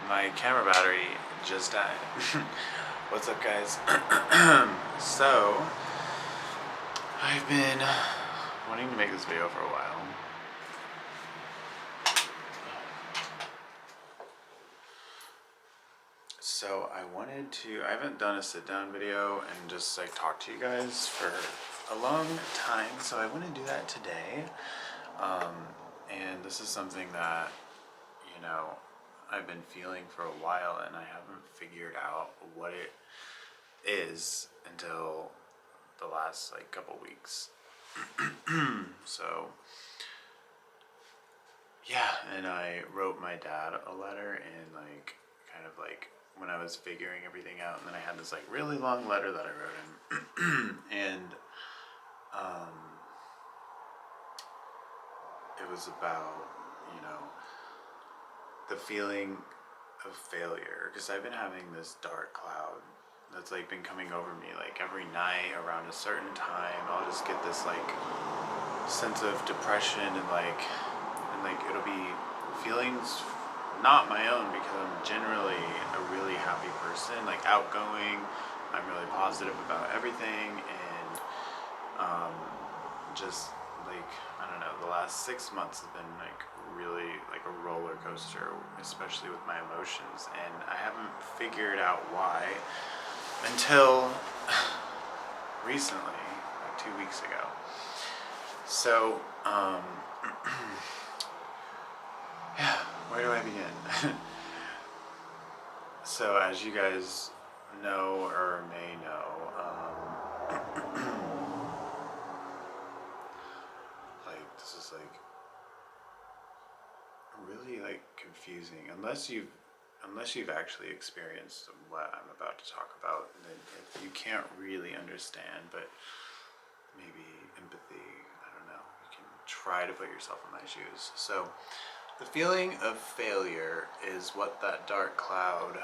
My camera battery just died. What's up, guys? So, I've been wanting to make this video for a while. So I haven't done a sit down video and just like talk to you guys for a long time, so I want to do that today. And this is something that, I've been feeling for a while, and I haven't figured out what it is until the last like couple weeks. So yeah, and I wrote my dad a letter, and when I was figuring everything out, and then I had this like really long letter that I wrote him, and it was about the feeling of failure, because I've been having this dark cloud that's like been coming over me like every night around a certain time. I'll just get this like sense of depression, and it'll be feelings not my own, because I'm generally a really happy person, like outgoing. I'm really positive about everything, and just like, I don't know, the last 6 months have been like really like a roller coaster, especially with my emotions, and I haven't figured out why until recently, like 2 weeks ago. So, yeah, where do I begin? So, as you guys know or may know, this is like really like confusing unless you've actually experienced what I'm about to talk about. Then if you can't really understand, but maybe empathy, I don't know, you can try to put yourself in my shoes. So the feeling of failure is what that dark cloud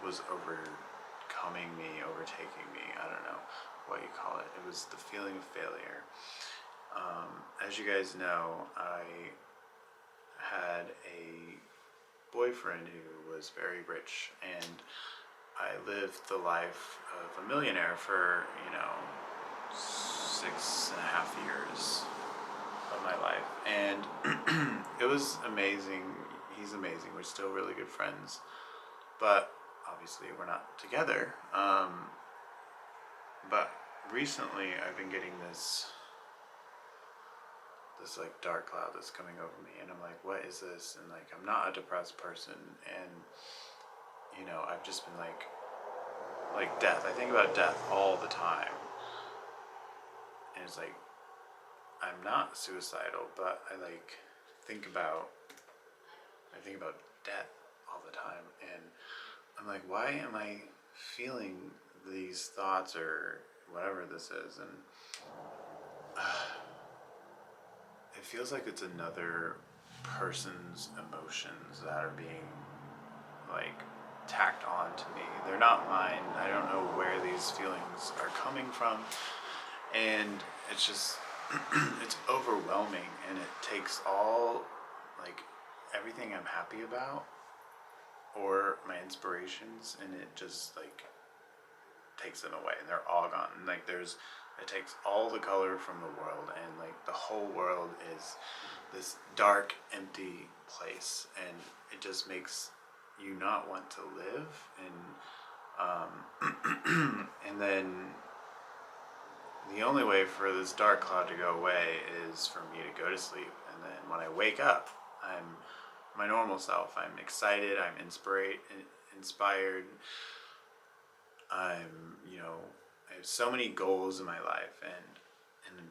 was overtaking me. I don't know what you call it. It was the feeling of failure. As you guys know, I had a boyfriend who was very rich, and I lived the life of a millionaire for 6.5 years of my life, and it was amazing. He's amazing. We're still really good friends, but obviously we're not together. But recently I've been getting this like dark cloud that's coming over me, and I'm like, what is this? And like, I'm not a depressed person, and I've just been like death. I think about death all the time, and it's like, I'm not suicidal, but I think about death all the time, and I'm like, why am I feeling these thoughts or whatever this is? And it feels like it's another person's emotions that are being like tacked on to me. They're not mine. I don't know where these feelings are coming from, and it's just it's overwhelming, and it takes all like everything I'm happy about or my inspirations, and it just like takes them away, and they're all gone. And like it takes all the color from the world, and like the whole world is this dark, empty place, and it just makes you not want to live. And then the only way for this dark cloud to go away is for me to go to sleep, and then when I wake up, I'm my normal self. I'm excited, I'm inspired. I have so many goals in my life,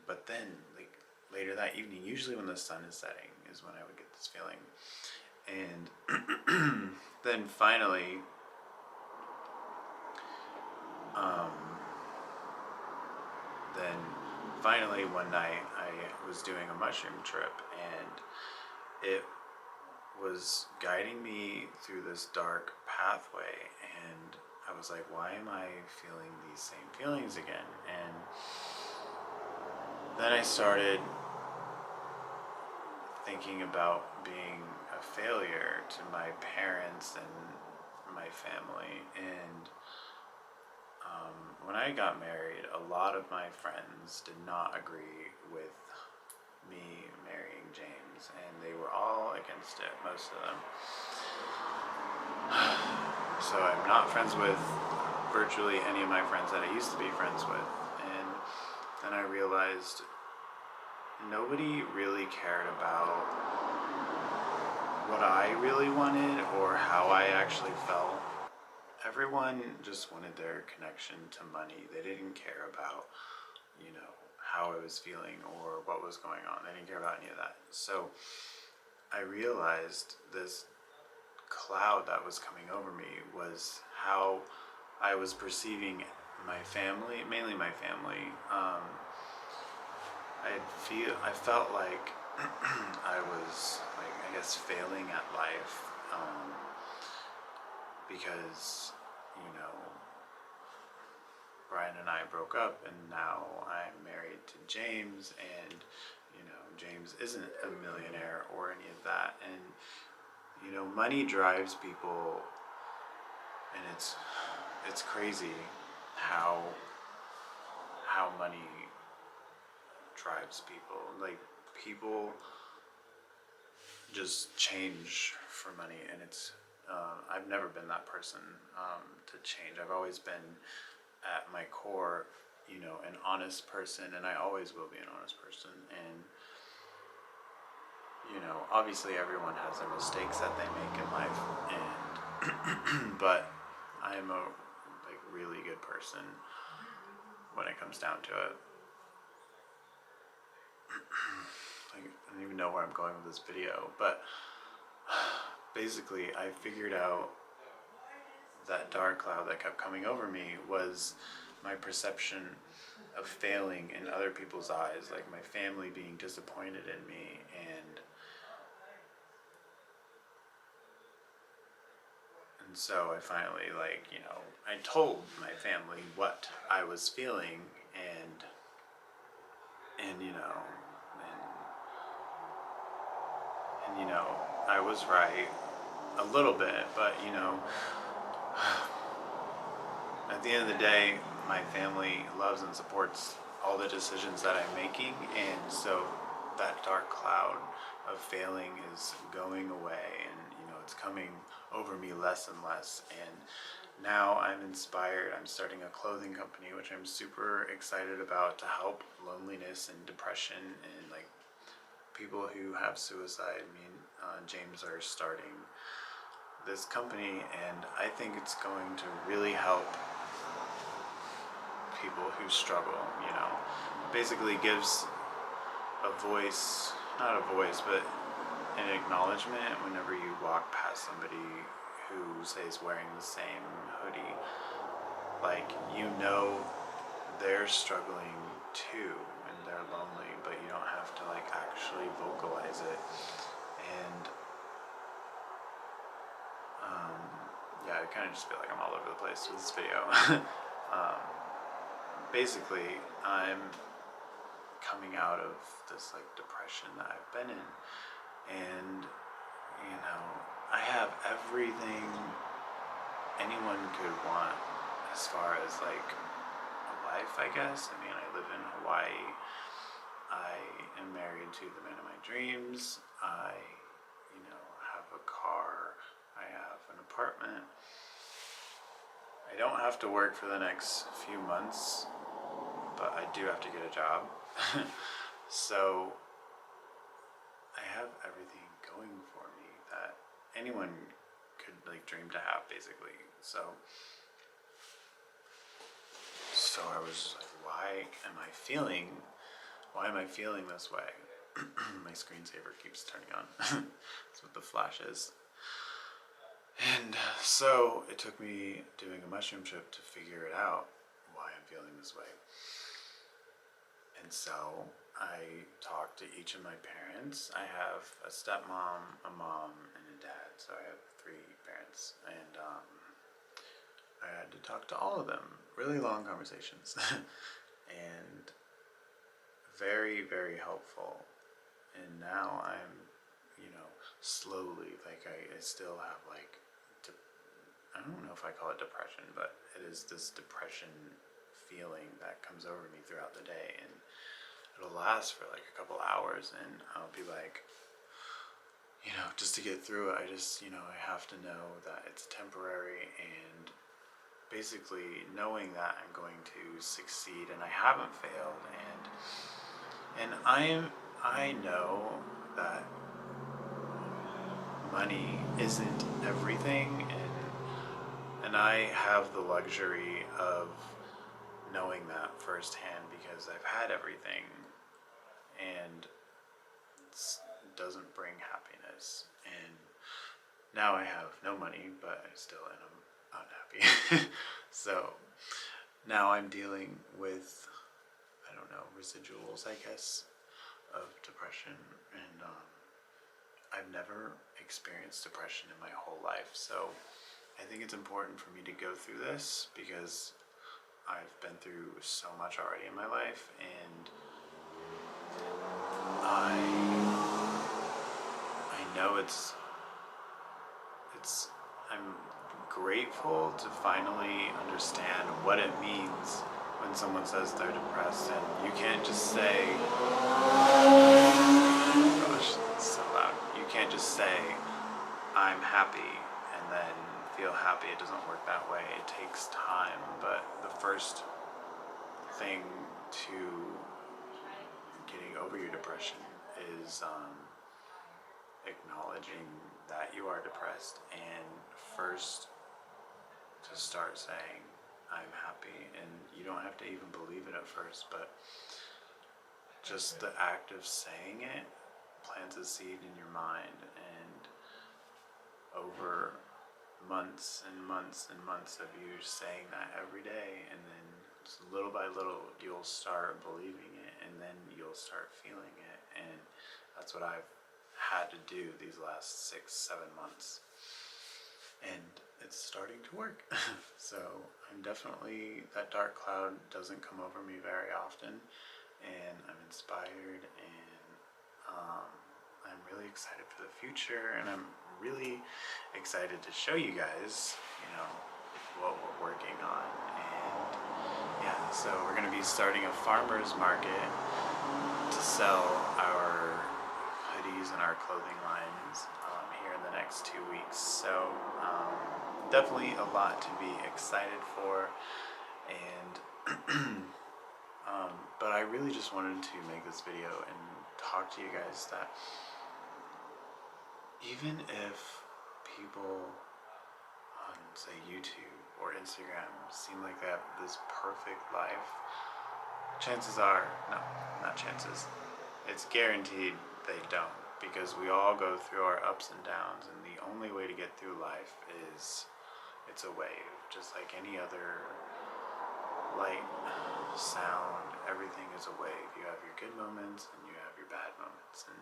but then like later that evening, usually when the sun is setting, is when I would get this feeling. And then finally, one night I was doing a mushroom trip, and it was guiding me through this dark pathway, and I was like, why am I feeling these same feelings again? And then I started thinking about being a failure to my parents parents and my family. And when I got married, a lot of my friends did not agree with me marrying James, and they were all against it, most of them. So I'm not friends with virtually any of my friends that I used to be friends with. And then I realized nobody really cared about what I really wanted or how I actually felt. Everyone just wanted their connection to money. They didn't care about, how I was feeling or what was going on. They didn't care about any of that. So I realized this cloud that was coming over me was how I was perceiving my family, mainly my family. I felt like I was, like, I guess, failing at life, because, Brian and I broke up, and now I'm married to James, and, James isn't a millionaire or any of that. And, money drives people, and it's crazy how money drives people. Like, people just change for money, and I've never been that person to change. I've always been, at my core, an honest person, and I always will be an honest person. And obviously everyone has their mistakes that they make in life, and but I'm a really good person when it comes down to it. I don't even know where I'm going with this video, but basically I figured out that dark cloud that kept coming over me was my perception of failing in other people's eyes, like my family being disappointed in me. And so I finally, I told my family what I was feeling, and I was right a little bit, but at the end of the day, my family loves and supports all the decisions that I'm making, and so that dark cloud of failing is going away, and it's coming over me less and less. And now I'm inspired. I'm starting a clothing company, which I'm super excited about, to help loneliness and depression and people who have suicide. Me and James are starting this company, and I think it's going to really help people who struggle. Basically gives a voice, not a voice, but an acknowledgement whenever you walk past somebody who, say, is wearing the same hoodie. They're struggling too, and they're lonely, but you don't have to actually vocalize it. And yeah, I kind of just feel like I'm all over the place with this video. Basically, I'm coming out of this depression that I've been in, and I have everything anyone could want as far as a life, I guess. I mean, I live in Hawaii. I am married to the man of my dreams. I have a car. I have an apartment. I don't have to work for the next few months, but I do have to get a job. So I have everything going for me that anyone could dream to have, basically. So I was just why am I feeling this way? My screensaver keeps turning on. That's what the flash is. And so it took me doing a mushroom trip to figure it out, why I'm feeling this way. And so I talked to each of my parents. I have a stepmom, a mom, and a dad. So I have 3 parents. And I had to talk to all of them. Really long conversations. And very, very helpful. And now I'm, slowly, I still have I don't know if I call it depression, but it is this depression feeling that comes over me throughout the day, and it'll last for like a couple hours, and I'll be like, just to get through it, I have to know that it's temporary, and basically knowing that I'm going to succeed and I haven't failed, and I know that money isn't everything, and I have the luxury of knowing that firsthand because I've had everything, and it doesn't bring happiness. And now I have no money, but I still am unhappy. So now I'm dealing with, I don't know, residuals, I guess, of depression, and I've never experienced depression in my whole life, so I think it's important for me to go through this because I've been through so much already in my life, and I know I'm grateful to finally understand what it means when someone says they're depressed, and you can't just say, gosh, it's so loud. You can't just say, I'm happy, and then feel happy. It doesn't work that way. It takes time, but the first thing to getting over your depression is acknowledging that you are depressed, and first to start saying, I'm happy. And you don't have to even believe it at first, but just the act of saying it plants a seed in your mind, and over months and months and months of you saying that every day, and then little by little you'll start believing it, and then you'll start feeling it. And that's what I've had to do these last 6-7 months, and it's starting to work. So I'm definitely, that dark cloud doesn't come over me very often, and I'm inspired, and I'm really excited for the future, and I'm really excited to show you guys what we're working on. And yeah, so we're going to be starting a farmer's market to sell our hoodies and our clothing lines here in the next 2 weeks. So definitely a lot to be excited for, and but I really just wanted to make this video and talk to you guys that even if people on, say, YouTube or Instagram seem like they have this perfect life, chances are, no, not chances, it's guaranteed they don't, because we all go through our ups and downs, and the only way to get through life is, it's a wave, just like any other light, sound, everything is a wave. You have your good moments and you have your bad moments, and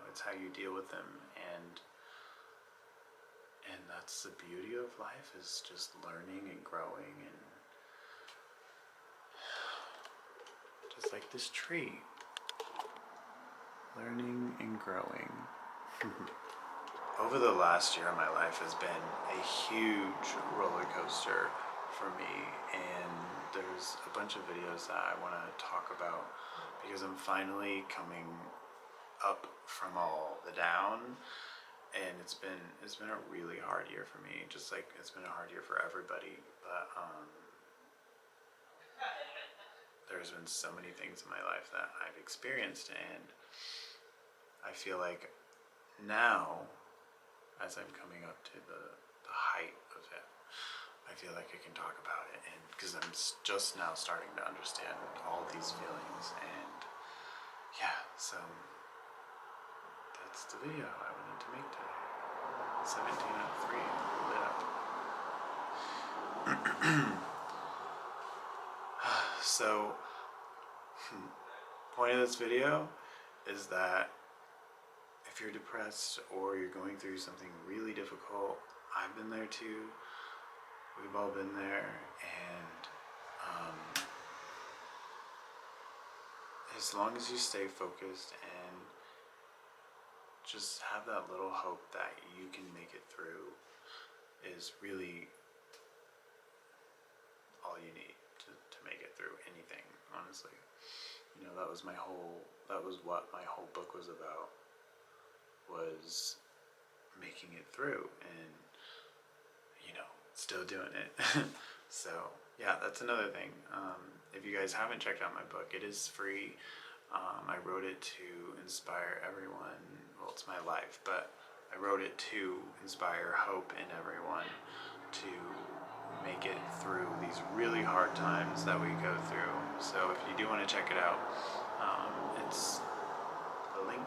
it's how you deal with them, and that's the beauty of life, is just learning and growing, and just like this tree, learning and growing. Over the last year of my life has been a huge roller coaster for me, and there's a bunch of videos that I want to talk about because I'm finally coming up from all the down, and it's been a really hard year for me, just like it's been a hard year for everybody, but there's been so many things in my life that I've experienced, and I feel like now, as I'm coming up to the height of it, I feel like I can talk about it, and because I'm just now starting to understand all these feelings, and yeah, so that's the video I wanted to make today. 17 out of 3 lit up. So, point of this video is that if you're depressed or you're going through something really difficult, I've been there too. We've all been there, and as long as you stay focused and just have that little hope that you can make it is really all you need to make it through anything, honestly. You know, that was what my whole book was about, was making it through and, you know, still doing it. So, yeah, that's another thing. If you guys haven't checked out my book, it is free. I wrote it to inspire everyone. Well, it's my life, but I wrote it to inspire hope in everyone to make it through these really hard times that we go through. So if you do want to check it out, it's a link.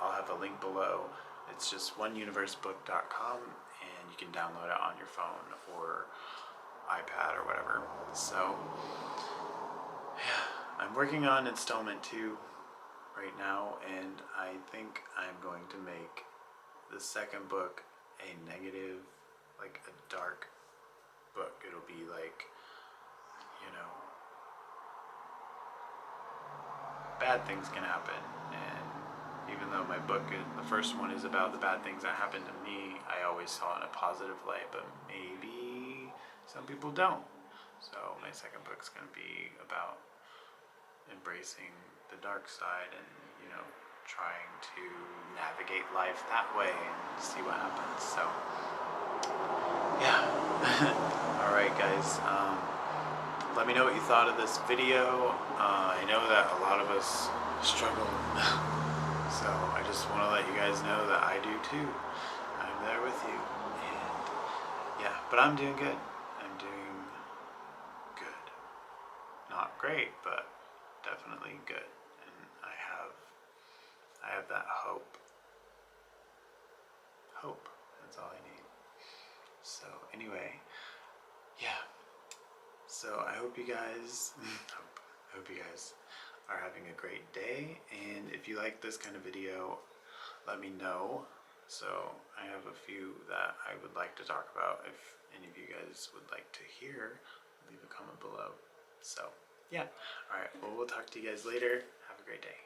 I'll have a link below. It's just oneuniversebook.com, and you can download it on your phone or iPad or whatever. So, yeah, I'm working on installment 2 right now, and I think I'm going to make the second book a negative, like a dark book. It'll be like, you know, bad things can happen, and even though my book, the first one, is about the bad things that happened to me, I always saw it in a positive light, but maybe some people don't. So my second book's going to be about embracing the dark side and, you know, trying to navigate life that way and see what happens. So, yeah. Alright, guys. Let me know what you thought of this video. I know that a lot of us struggle. So I just want to let you guys know that I do too. I'm there with you. And yeah, but I'm doing good. I'm doing good. Not great, but definitely good. And I have that hope. Hope. That's all I need. So anyway, yeah. So I hope you guys I hope you guys are having a great day, and if you like this kind of video, let me know. So I have a few that I would like to talk about. If any of you guys would like to hear, leave a comment below. So yeah, alright, well, we'll talk to you guys later. Have a great day.